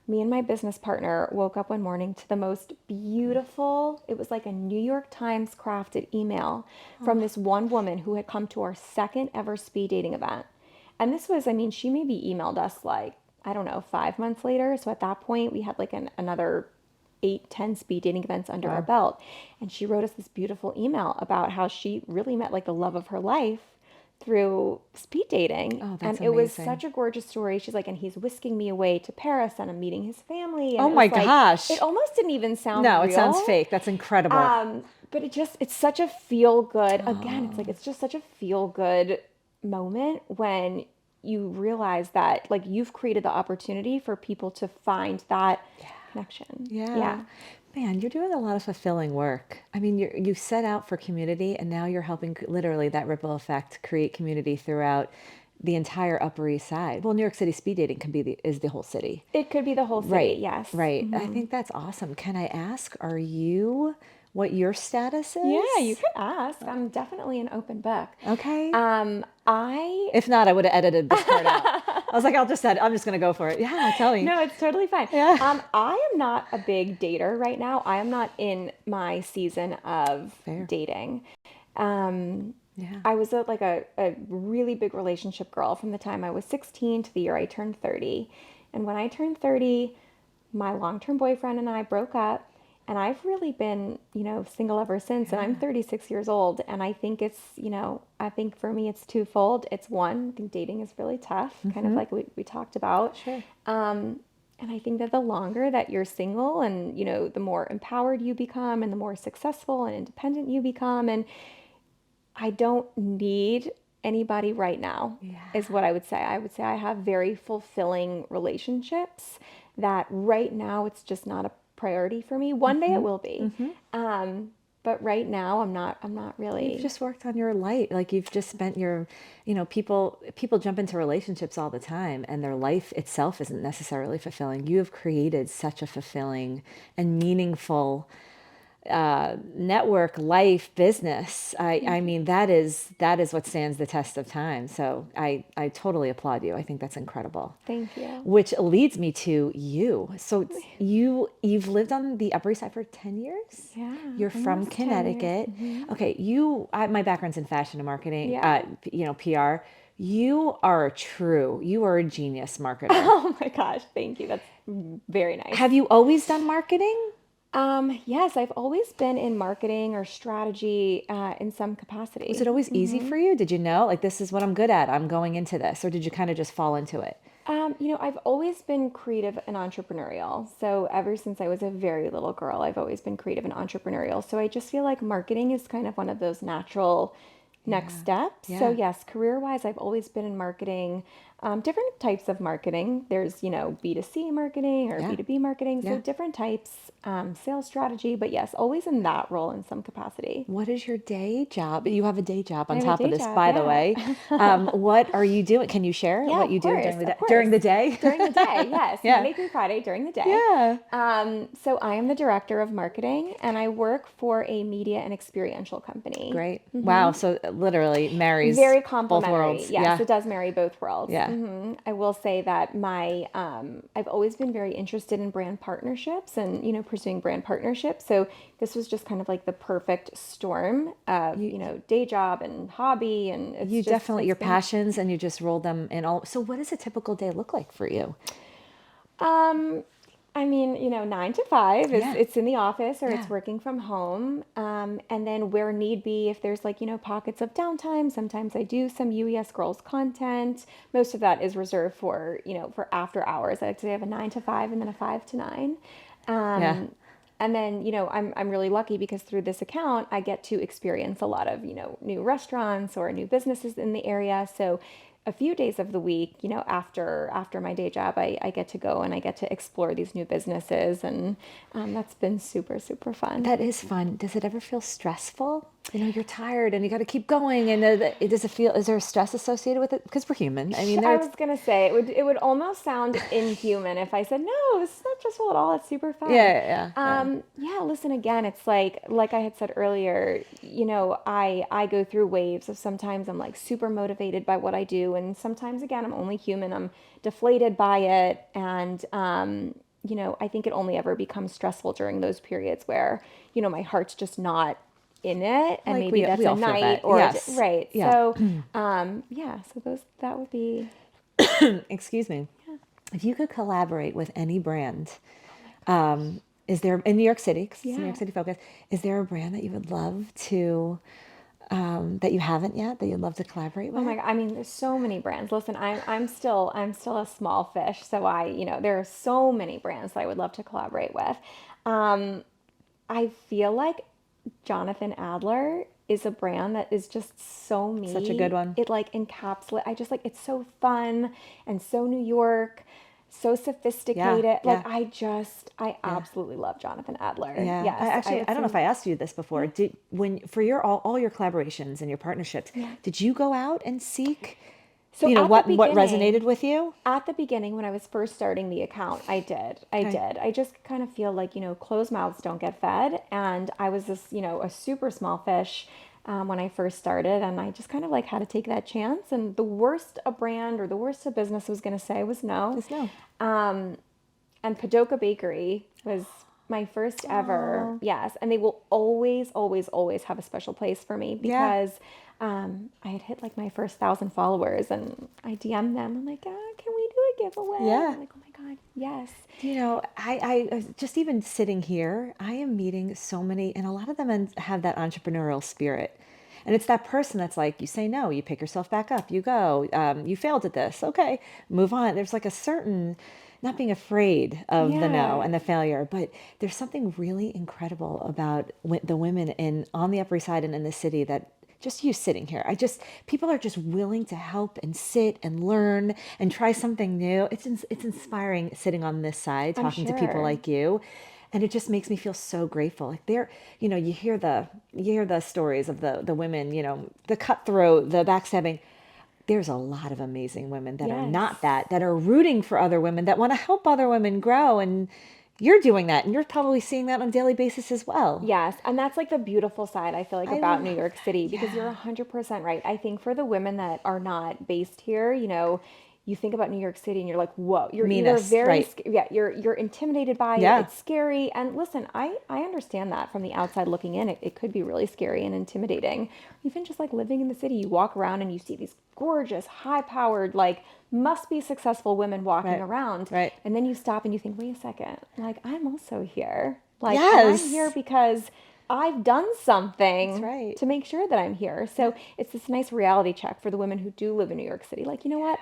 S2: me and my business partner woke up one morning to the most beautiful, it was like a New York Times crafted email from this one woman who had come to our second ever speed dating event. And this was, she maybe emailed us like, I don't know, 5 months later. So at that point we had like another 8-10 speed dating events under our belt. And she wrote us this beautiful email about how she really met like the love of her life through speed dating.
S1: Oh, that's
S2: and it was
S1: amazing.
S2: such a gorgeous story. She's like, and he's whisking me away to Paris and I'm meeting his family. And
S1: Oh
S2: it
S1: my
S2: was like-
S1: gosh.
S2: It almost didn't even sound
S1: No,
S2: real.
S1: it sounds fake. That's incredible.
S2: But it's such a feel good, again, it's just such a feel good moment when you realize that like you've created the opportunity for people to find that connection.
S1: Yeah. Man, you're doing a lot of fulfilling work. I mean, you set out for community and now you're helping literally that ripple effect create community throughout the entire Upper East Side. Well, New York City speed dating can be is the whole city.
S2: It could be the whole city,
S1: Right.
S2: yes.
S1: Right. I think that's awesome. Can I ask, are you what your status is?
S2: Yeah, you could ask. I'm definitely an open book.
S1: Okay.
S2: I
S1: If not, I would have edited this part out. I was like, I'm just going to go for it. Yeah, tell me.
S2: No, it's totally fine.
S1: Yeah.
S2: I am not a big dater right now. I am not in my season of
S1: Fair.
S2: dating.
S1: Yeah.
S2: I was a really big relationship girl from the time I was 16 to the year I turned 30. And when I turned 30, my long-term boyfriend and I broke up. And I've really been, single ever since. And I'm 36 years old. And I think it's, I think for me it's twofold. It's one, I think dating is really tough, kind of like we talked about.
S1: Sure.
S2: And I think that the longer that you're single and, the more empowered you become and the more successful and independent you become. And I don't need anybody right now,
S1: Yeah.
S2: is what I would say. I would say I have very fulfilling relationships that right now it's just not a priority for me. One day it will be. But right now I'm not
S1: You've
S2: really.
S1: just worked on your life. Like you've just spent your, people jump into relationships all the time and their life itself isn't necessarily fulfilling. You have created such a fulfilling and meaningful network, life, business. I mean, that is what stands the test of time. So I totally applaud you. I think that's incredible.
S2: Thank you.
S1: Which leads me to you. So you've lived on the Upper East Side for 10 years?
S2: Yeah,
S1: You're from
S2: almost 10 years.
S1: Connecticut. Okay, my background's in fashion and marketing,
S2: Yeah.
S1: PR. You are a genius marketer.
S2: Oh my gosh, thank you. That's very nice.
S1: Have you always done marketing?
S2: Yes, I've always been in marketing or strategy in some
S1: Was
S2: capacity.
S1: it always easy for you? Did you know, like, this is what I'm good at? I'm going into this. Or did you kind of just fall into it?
S2: I've always been creative and entrepreneurial. So ever since I was a very little girl, I've always been creative and entrepreneurial. So I just feel like marketing is kind of one of those natural next steps. So
S1: Yeah.
S2: yes, career-wise, I've always been in marketing, different types of marketing. There's, B2C marketing or
S1: Yeah.
S2: B2B marketing. So
S1: Yeah.
S2: different types, sales strategy, but yes, always in that role in some capacity.
S1: What is your day job? You have a day job
S2: I
S1: on
S2: have a
S1: top of
S2: day
S1: this,
S2: job,
S1: by the
S2: yeah.
S1: way. What are you doing? Can you share
S2: Yeah,
S1: what
S2: of
S1: you do
S2: course,
S1: during the
S2: of
S1: day?
S2: course.
S1: During the day?
S2: During the day, yes.
S1: Yeah.
S2: Monday through Friday during the day.
S1: Yeah.
S2: So I am the director of marketing and I work for a media and experiential company.
S1: Great. Wow. So it literally marries
S2: Very
S1: both
S2: complementary.
S1: worlds.
S2: Yes,
S1: Yeah.
S2: it does marry both worlds.
S1: Yeah.
S2: I will say that I've always been very interested in brand partnerships and, pursuing brand partnerships. So this was just kind of like the perfect storm of, day job and hobby. And
S1: You definitely, your
S2: it's been.
S1: passions and you just roll them in all. So what does a typical day look like for you?
S2: Um, I mean, 9 to 5 is
S1: Yeah.
S2: it's in the office or
S1: Yeah.
S2: it's working from home. And then where need be, if there's like, pockets of downtime, sometimes I do some UES girls content. Most of that is reserved for, for after hours. I like to have a 9 to 5 and then a 5 to 9.
S1: Yeah.
S2: And then, I'm really lucky because through this account, I get to experience a lot of, new restaurants or new businesses in the area. So a few days of the week, after my day job, I get to go and I get to explore these new businesses. And that's been super, super fun.
S1: That is fun. Does it ever feel stressful? You're tired and you got to keep going. And does it feel, is there stress associated with it? Because we're human. I mean,
S2: I
S1: there's,
S2: was gonna say it would almost sound inhuman if I said no, this is not stressful at all. It's super fun.
S1: yeah.
S2: Yeah. Listen again. It's like I had said earlier. I go through waves of sometimes I'm like super motivated by what I do, and sometimes again I'm only human. I'm deflated by it, and I think it only ever becomes stressful during those periods where my heart's just not in it, and
S1: Like
S2: maybe that's
S1: we
S2: a
S1: all feel
S2: night
S1: that.
S2: or
S1: Yes.
S2: right.
S1: Yeah.
S2: So yeah, so those that would be.
S1: Excuse me. If you could collaborate with any brand, is there in New York City, 'cause it's a New York
S2: Yeah.
S1: City focus, is there a brand that you would love to, that you haven't yet, that you'd love to collaborate
S2: Oh
S1: with?
S2: my God. I mean, there's so many brands. Listen, I'm still a small fish, so there are so many brands that I would love to collaborate with. Um, I feel like Jonathan Adler is a brand that is just so
S1: Such a good
S2: me.
S1: one.
S2: It like encapsulate. I just like it's so fun and so New York, so
S1: Yeah.
S2: sophisticated.
S1: Yeah.
S2: I
S1: Yeah.
S2: absolutely love Jonathan Adler.
S1: Yeah,
S2: Yes, I have
S1: I don't know if
S2: some.
S1: I asked you this before. Did when for your all your collaborations and your partnerships,
S2: Yeah.
S1: did you go out and seek,
S2: So at the
S1: what
S2: beginning,
S1: resonated with you?
S2: At the beginning, when I was first starting the account, I did. I
S1: Okay.
S2: did. I just kind of feel like, closed mouths don't get fed. And I was this, a super small fish when I first started. And I just kind of like had to take that chance. And the worst a brand or the worst a business was going to say was no.
S1: Just no.
S2: And Padoka Bakery was my first ever.
S1: Oh.
S2: Yes. And they will always, always, always have a special place for me
S1: Yeah.
S2: because I had hit like my first 1,000 followers and I DM'd them. I'm like, can we do a giveaway?
S1: Yeah.
S2: I'm like, oh my God, yes.
S1: I just even sitting here, I am meeting so many, and a lot of them have that entrepreneurial spirit. And it's that person that's like, you say no, you pick yourself back up, you go, you failed at this, okay, move on. There's like a certain, not being afraid of the no
S2: Yeah.
S1: and the failure, but there's something really incredible about the women on the Upper East Side and in the city that just you sitting here. People are just willing to help and sit and learn and try something new. It's inspiring sitting on this side,
S2: I'm
S1: talking to people
S2: sure.
S1: like you. And it just makes me feel so grateful. Like you hear the stories of the women, the cutthroat, the backstabbing. There's a lot of amazing women that are not
S2: Yes.
S1: that are rooting for other women, that want to help other women grow. And you're doing that. And you're probably seeing that on a daily basis as well.
S2: Yes, and that's like the beautiful side I feel like
S1: I
S2: about New
S1: love
S2: York City because you're
S1: Yeah.
S2: 100% right. I think for the women that are not based here, you think about New York City and you're like, "Whoa, you're either
S1: Meanest, right.
S2: yeah, you're intimidated by it.
S1: Yeah.
S2: It's scary." And listen, I understand that from the outside looking in. It could be really scary and intimidating. Even just like living in the city, you walk around and you see these gorgeous, high-powered, like must be successful women walking
S1: Right.
S2: around.
S1: Right.
S2: And then you stop and you think, "Wait a second. Like I'm also here." Like, and I'm here
S1: Yes.
S2: because I've done
S1: That's
S2: something
S1: right.
S2: to make sure that I'm here. So it's this nice reality check for the women who do live in New York City. Like, you know what?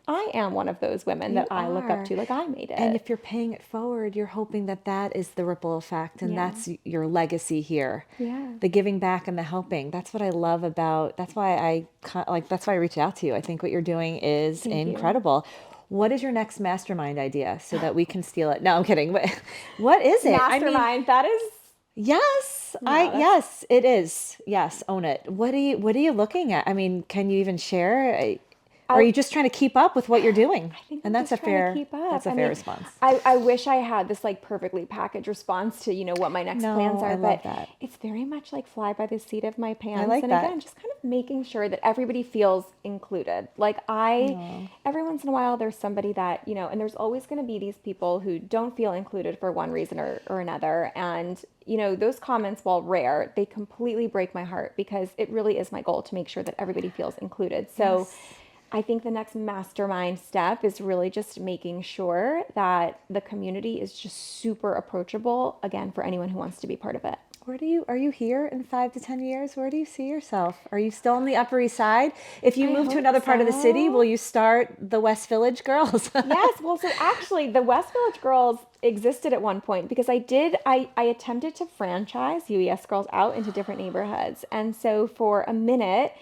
S2: I am one of those women that
S1: You
S2: I look up
S1: are.
S2: to. Like, I made
S1: And
S2: it.
S1: if you're paying it forward, you're hoping that that is the ripple effect and
S2: Yeah.
S1: that's your legacy here.
S2: Yeah.
S1: The giving back and the helping. That's what I love about, that's why I reached out to you. I think what you're doing is
S2: Thank you.
S1: incredible. What is your next mastermind idea so that we can steal it? No, I'm kidding. What is it? I mean,
S2: Mastermind. That is, no, that's,
S1: yes, it is. Yes, own it. What are you looking at? I mean, can you even share? Or are
S2: I,
S1: you just trying to keep up with what you're doing?
S2: I think
S1: And
S2: I'm just trying to keep up.
S1: that's a
S2: I
S1: fair
S2: mean,
S1: response.
S2: I wish I had this like perfectly packaged response to, what my next plans
S1: No,
S2: are,
S1: I love
S2: but
S1: that.
S2: it's very much like fly by the seat of my
S1: I
S2: pants.
S1: like
S2: And
S1: that.
S2: again, just kind of making sure that everybody feels included. Like
S1: No.
S2: every once in a while, there's somebody that, and there's always going to be these people who don't feel included for one reason or another. And, those comments, while rare, they completely break my heart because it really is my goal to make sure that everybody feels included. So,
S1: Yes.
S2: I think the next mastermind step is really just making sure that the community is just super approachable, again, for anyone who wants to be part of it.
S1: Are you here in 5 to 10 years? Where do you see yourself? Are you still on the Upper East Side? If you
S2: I
S1: move to
S2: hope
S1: another part of the city, will
S2: so.
S1: you start the West Village Girls?
S2: Yes, well, so actually, the West Village Girls existed at one point because I attempted to franchise UES Girls out into different neighborhoods. And so for a minute,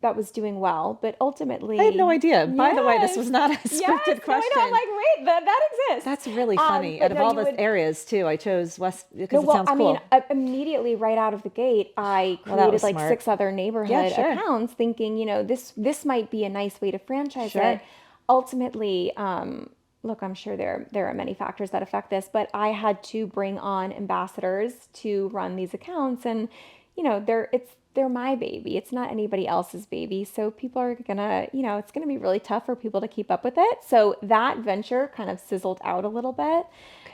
S2: that was doing well, but
S1: I had no
S2: ultimately,
S1: idea. By the way, this
S2: yes,
S1: was not a
S2: yes,
S1: scripted
S2: no, I know, I'm
S1: question.
S2: like, wait, that exists.
S1: That's really funny. Out
S2: But
S1: of
S2: no,
S1: all
S2: you
S1: the
S2: would.
S1: areas, too, I chose West
S2: No,
S1: because it
S2: well,
S1: sounds
S2: I mean,
S1: cool.
S2: immediately right out of the gate, I
S1: Well, that was
S2: created like
S1: smart.
S2: 6 other
S1: Yeah,
S2: neighborhood
S1: sure.
S2: accounts, thinking, this might be a nice way to franchise it.
S1: Sure.
S2: Ultimately, look, I'm sure there are many factors that affect this, but I had to bring on ambassadors to run these accounts, and they're my baby. It's not anybody else's baby, so people are gonna, it's gonna be really tough for people to keep up with it. So that venture kind of sizzled out a little bit.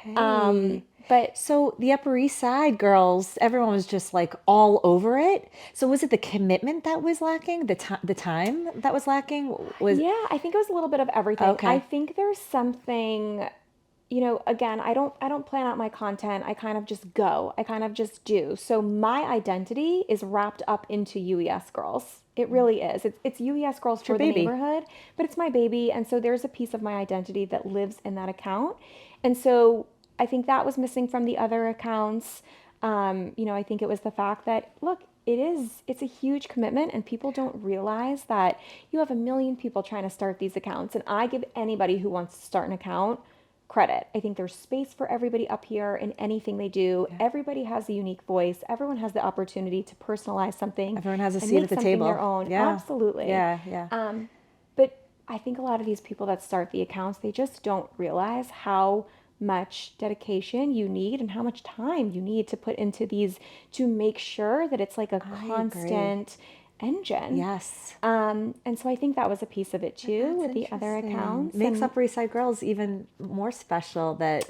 S1: Okay.
S2: But
S1: So the Upper East Side girls, everyone was just like all over it. So was it the commitment that was lacking? The time that was lacking? Was
S2: yeah, I think it was a little bit of everything. I
S1: okay.
S2: think there's something, again, I don't plan out my content. I kind of just go. I kind of just do. So my identity is wrapped up into UES Girls. It really is. It's UES Girls
S1: It's your
S2: for the
S1: baby.
S2: neighborhood, but it's my baby, and so there's a piece of my identity that lives in that account. And so I think that was missing from the other accounts. I think it was the fact that, look, it's a huge commitment and people don't realize that you have a million people trying to start these accounts. And I give anybody who wants to start an account credit. I think there's space for everybody up here in anything they do.
S1: Yeah.
S2: Everybody has a unique voice. Everyone has the opportunity to personalize something
S1: Everyone has a
S2: and
S1: seat at
S2: make
S1: the
S2: something their
S1: table.
S2: own.
S1: Yeah.
S2: Absolutely.
S1: Yeah, yeah.
S2: But I think a lot of these people that start the accounts, they just don't realize how much dedication you need and how much time you need to put into these to make sure that it's like a
S1: I agree.
S2: constant engine.
S1: Yes.
S2: And so I think that was a piece of it too
S1: That's
S2: with the other
S1: interesting.
S2: accounts.
S1: Makes
S2: And
S1: Upper East Side Girls even more special that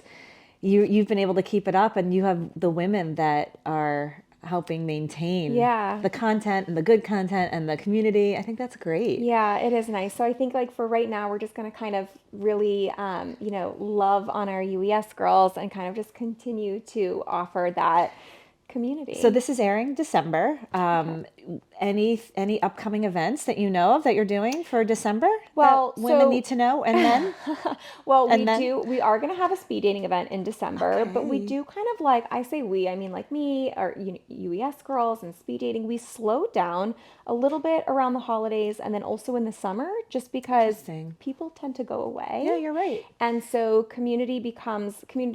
S1: you've been able to keep it up and you have the women that are helping maintain
S2: yeah,
S1: the content and the good content and the community. I think that's great.
S2: yeah, it is nice. So I think like for right now, we're just going to kind of really, love on our UES girls and kind of just continue to offer that
S1: So
S2: community.
S1: this is airing December.
S2: Okay.
S1: any upcoming events that you know of that you're doing for December
S2: Well,
S1: that women
S2: so
S1: need to know? And then,
S2: well,
S1: and then,
S2: we are going to have a speed dating event in December, but we
S1: okay.
S2: do kind of like, I say we, I mean like me or UES girls and speed dating, we slowed down a little bit around the holidays and then also in the summer just because
S1: Interesting.
S2: people tend to go away.
S1: Yeah, you're right.
S2: And so community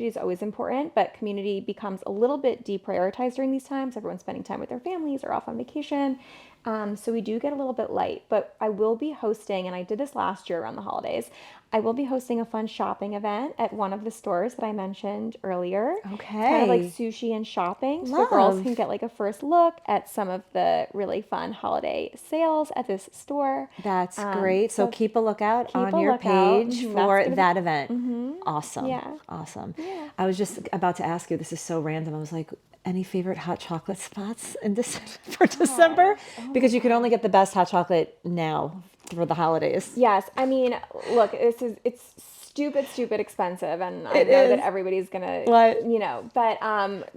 S2: is always important, but community becomes a little bit deprioritized during these times. Everyone's spending time with their families or off on vacation. So we do get a little bit light, but I will be hosting, and I did this last year around the holidays. I will be hosting a fun shopping event at one of the stores that I mentioned earlier. It's kind of like
S1: Okay.
S2: sushi and shopping. So the girls can
S1: Love.
S2: get like a first look at some of the really fun holiday sales at this store.
S1: That's great. So
S2: So
S1: keep a lookout
S2: keep
S1: on
S2: a
S1: your
S2: lookout.
S1: page
S2: That's
S1: for
S2: gonna be
S1: that event. Awesome.
S2: yeah.
S1: Awesome.
S2: Yeah.
S1: I was just about to ask you, this is so random. I was like, any favorite hot chocolate spots in December for December?
S2: Oh my
S1: Because you can only get the best hot chocolate now for the holidays.
S2: Yes, I mean, look, it's stupid expensive, and I
S1: It
S2: know that
S1: is.
S2: everybody's gonna,
S1: What?
S2: but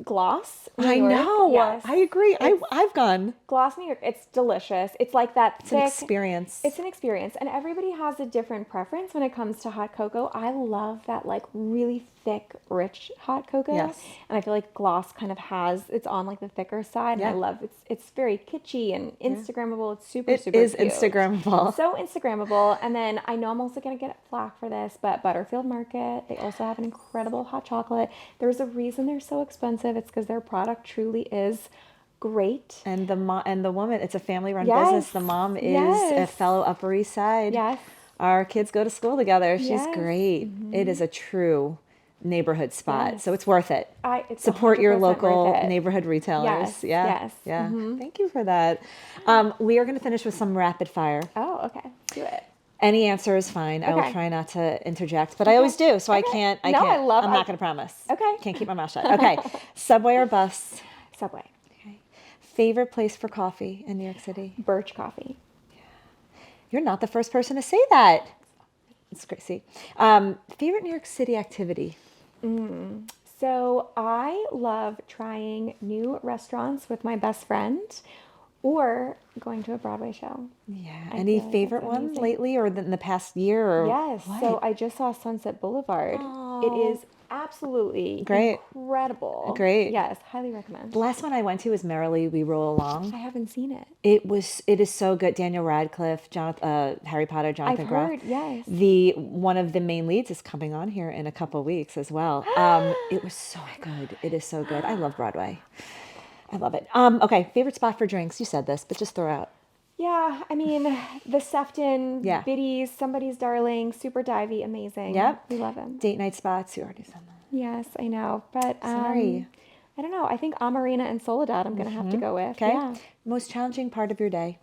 S2: Gloss, New
S1: I
S2: York,
S1: know.
S2: yes,
S1: I agree.
S2: it's
S1: I've gone.
S2: Gloss, New York. It's delicious. It's like that
S1: It's an
S2: thick.
S1: experience.
S2: It's an experience, and everybody has a different preference when it comes to hot cocoa. I love that like really thick, rich hot cocoa,
S1: Yes.
S2: and I feel like Gloss kind of has it's on like the thicker side, and I
S1: Yeah.
S2: love it's very kitschy and Instagrammable. It's super
S1: It
S2: super
S1: is
S2: cute.
S1: Instagrammable.
S2: So Instagrammable. And then I know I'm also going to get flack for this, but Butterfield Market, they also have an incredible hot chocolate. There's a reason they're so expensive. It's because their product truly is great.
S1: And the woman, it's a family-run business.
S2: Yes.
S1: The mom is a
S2: Yes.
S1: fellow Upper East Side.
S2: Yes.
S1: Our kids go to school together. She's
S2: Yes.
S1: great. It is a true neighborhood spot,
S2: Yes.
S1: so it's worth it.
S2: It's
S1: Support your
S2: 100% worth
S1: local
S2: it.
S1: neighborhood retailers.
S2: Yes,
S1: Yeah,
S2: yes.
S1: yeah. Thank you for that. We are going to finish with some rapid fire.
S2: Oh, okay. Do it.
S1: Any answer is fine. I will
S2: Okay.
S1: try not to interject, but I always do, so I
S2: Okay.
S1: can't. I
S2: No,
S1: can't.
S2: I
S1: I'm not going to promise.
S2: Okay.
S1: Can't keep my mouth shut. Okay. Subway or bus?
S2: Subway.
S1: Okay. Favorite place for coffee in New York City?
S2: Birch coffee.
S1: You're not the first person to say that. It's crazy. Favorite New York City activity?
S2: So I love trying new restaurants with my best friend or going to a Broadway show.
S1: Yeah.
S2: I
S1: Any
S2: feel like
S1: favorite
S2: that's
S1: one
S2: amazing.
S1: lately or in the past year? Or
S2: Yes.
S1: what?
S2: So I just saw Sunset Boulevard. It
S1: Oh.
S2: is absolutely
S1: Great.
S2: incredible.
S1: Great.
S2: Yes. Highly recommend.
S1: The last one I went to was Merrily We Roll Along.
S2: I haven't seen it.
S1: It is so good. Daniel Radcliffe, Harry Potter, Jonathan
S2: I've
S1: Groff.
S2: heard, yes.
S1: One of the main leads is coming on here in a couple weeks as well. It was so good. It is so good. I love Broadway. I love it. Okay, favorite spot for drinks. You said this, but just throw out.
S2: Yeah, I mean, the Sefton,
S1: Yeah.
S2: Biddy's, Somebody's Darling, super divey, amazing.
S1: Yep.
S2: We love him.
S1: Date night spots. You already said that.
S2: Yes, I know. But
S1: Sorry.
S2: I don't know. I think Amarina and Soledad I'm going to have to go with.
S1: Okay.
S2: Yeah.
S1: Most challenging part of your day.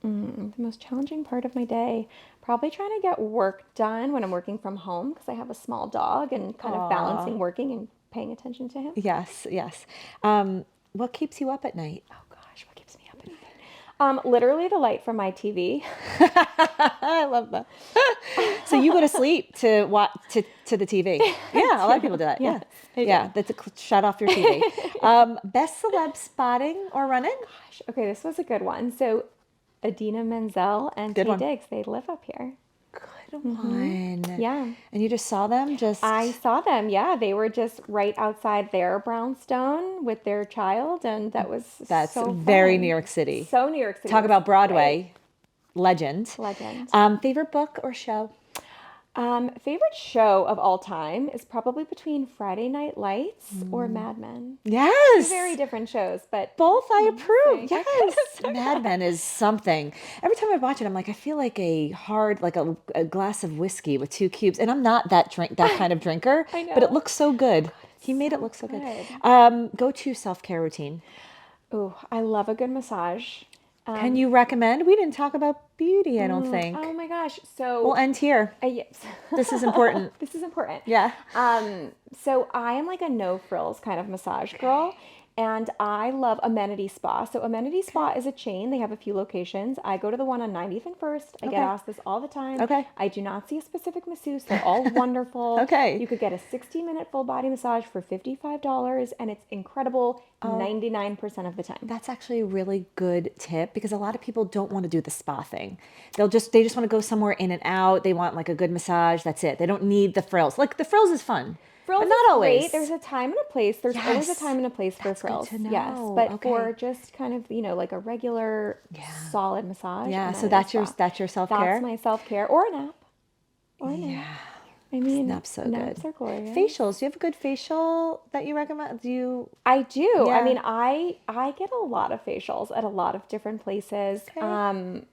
S2: The most challenging part of my day, probably trying to get work done when I'm working from home because I have a small dog and kind of balancing working and paying attention to him.
S1: Yes, yes. What keeps you up at night?
S2: Oh gosh, what keeps me up at night? Literally the light from my TV.
S1: I love that. So you go to sleep to watch to the TV. Yeah, a lot of people do that. Yeah,
S2: I do.
S1: yeah. That's shut off your TV. Best celeb spotting or running?
S2: Gosh, okay, this was a good one. So Adina Menzel and
S1: Good
S2: Tay
S1: one.
S2: Diggs, they live up here.
S1: Good one.
S2: Yeah.
S1: And you just saw them just.
S2: I saw them. Yeah, they were just right outside their brownstone with their child, and
S1: That's
S2: so
S1: very
S2: fun.
S1: New York City.
S2: So New York City.
S1: Talk
S2: was
S1: about Broadway. Legend.
S2: great. Legend.
S1: Favorite book or show?
S2: Favorite show of all time is probably between Friday Night Lights or Mad Men.
S1: Yes.
S2: Very different shows, but
S1: Both I approve.
S2: Amazing.
S1: Yes. Mad Men is something. Every time I watch it, I'm like, I feel like a glass of whiskey with 2 cubes. And I'm not that kind of drinker.
S2: I know.
S1: But it looks so good. He made it look so good. Go-to self-care routine.
S2: ooh, I love a good massage.
S1: Can you recommend? We didn't talk about beauty, I don't think.
S2: Oh my gosh. So
S1: We'll end here.
S2: yes.
S1: This is important.
S2: This is important.
S1: Yeah.
S2: So I am like a no frills kind of massage girl. And I love Amenity Spa. So Amenity Spa is a chain. They have a few locations. I go to the one on 90th and 1st. I get
S1: Okay.
S2: asked this all the time.
S1: Okay.
S2: I do not see a specific masseuse. They're all wonderful.
S1: Okay.
S2: You could get a 60-minute full body massage for $55, and it's incredible 99% of the time.
S1: That's actually a really good tip, because a lot of people don't want to do the spa thing. They just want to go somewhere in and out. They want like a good massage. That's it. They don't need the frills. Like the frills is fun.
S2: Frills
S1: but not
S2: is
S1: always.
S2: great. There's a time and a place. There's always a
S1: Yes.
S2: time and a place for
S1: That's good
S2: frills.
S1: to know.
S2: Yes, but
S1: Okay.
S2: for just kind of, like a regular solid massage.
S1: Yeah.
S2: Amenity
S1: So that's
S2: Spa.
S1: your self care.
S2: That's my self-care, or a nap. Or a nap.
S1: Yeah.
S2: I mean,
S1: Naps so
S2: naps
S1: good.
S2: are glorious.
S1: Facials. Do you have a good facial that you recommend?
S2: I do.
S1: Yeah.
S2: I mean, I get a lot of facials at a lot of different places.
S1: Okay.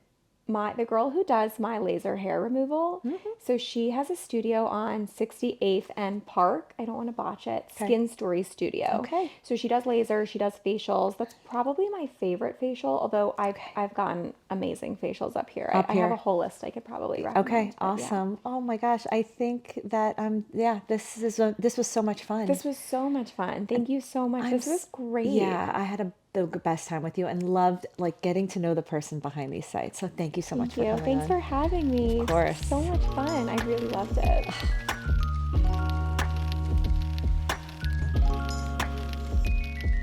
S2: The girl who does my laser hair removal, so she has a studio on 68th and Park. I don't want to botch it. Skin Story Studio.
S1: Okay.
S2: So she does laser, she does facials. That's probably my favorite facial, although I've gotten amazing facials up here. I have a whole list I could probably recommend.
S1: Okay,
S2: but yeah.
S1: awesome. Oh my gosh, I think that this was so much fun.
S2: This was so much fun. Thank you so much. This was great.
S1: Yeah, I had the best time with you and loved like getting to know the person behind these sites. So thank you so much for coming
S2: Thanks
S1: on.
S2: for having me.
S1: Of course.
S2: So much fun. I really loved it.